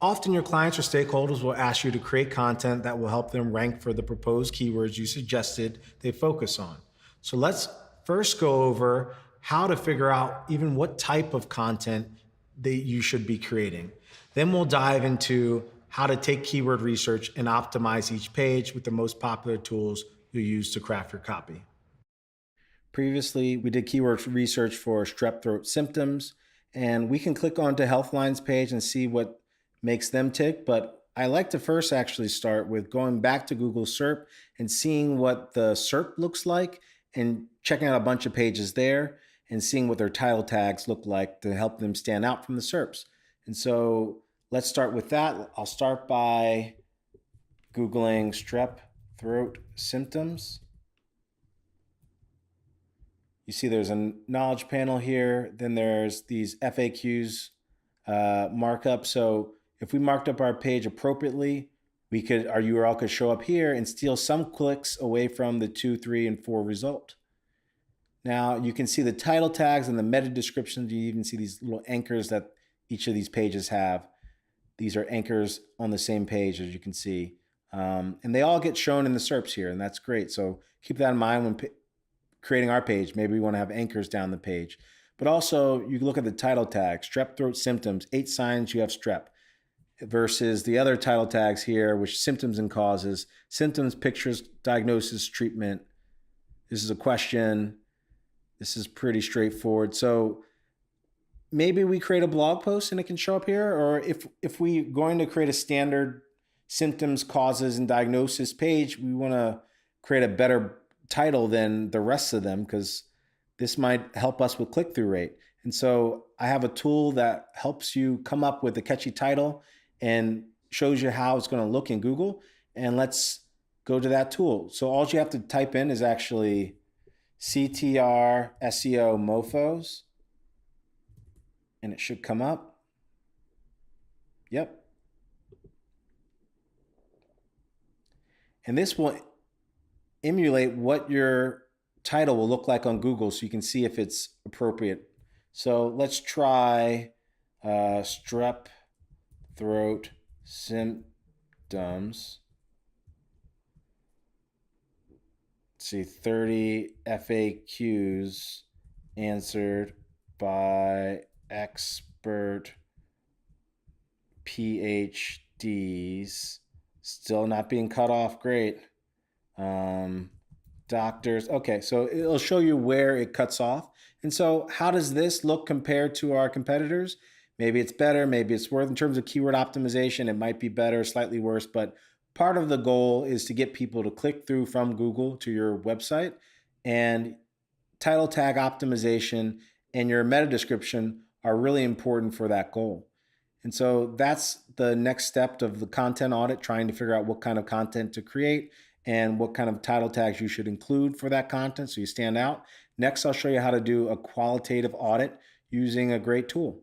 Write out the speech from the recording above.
Often your clients or stakeholders will ask you to create content that will help them rank for the proposed keywords you suggested they focus on. So let's first go over how to figure out even what type of content that you should be creating. Then we'll dive into how to take keyword research and optimize each page with the most popular tools you use to craft your copy. Previously, we did keyword research for strep throat symptoms, and we can click onto Healthline's page and see what makes them tick. But I like to first actually start with going back to Google SERP and seeing what the SERP looks like and checking out a bunch of pages there and seeing what their title tags look like to help them stand out from the SERPs. And so let's start with that. I'll start by Googling strep throat symptoms. You see there's a knowledge panel here. Then there's these FAQs markup. So if we marked up our page appropriately, our URL could show up here and steal some clicks away from the 2, 3, and 4 result. Now you can see the title tags and the meta descriptions. You even see these little anchors that each of these pages have. These are anchors on the same page, as you can see. And they all get shown in the SERPs here, and that's great. So keep that in mind when creating our page. Maybe we want to have anchors down the page. But also, you look at the title tag, strep throat symptoms, 8 signs you have strep, versus the other title tags here, which symptoms and causes, symptoms, pictures, diagnosis, treatment. This is a question. This is pretty straightforward. So maybe we create a blog post and it can show up here. Or if we're going to create a standard symptoms, causes, and diagnosis page, we want to create a better title than the rest of them because this might help us with click-through rate. And so I have a tool that helps you come up with a catchy title and shows you how it's going to look in Google. And let's go to that tool. So all you have to type in is actually CTR SEO mofos, and it should come up. Yep. And this will emulate what your title will look like on Google so you can see if it's appropriate. So let's try strep throat symptoms. Let's see, 30 FAQs answered by expert PhDs. Still not being cut off. Great. Doctors. Okay, so it'll show you where it cuts off. And so how does this look compared to our competitors? Maybe it's better, maybe it's worse. In terms of keyword optimization, it might be better, slightly worse, but part of the goal is to get people to click through from Google to your website, and title tag optimization and your meta description are really important for that goal. And so that's the next step of the content audit, trying to figure out what kind of content to create and what kind of title tags you should include for that content so you stand out. Next, I'll show you how to do a qualitative audit using a great tool.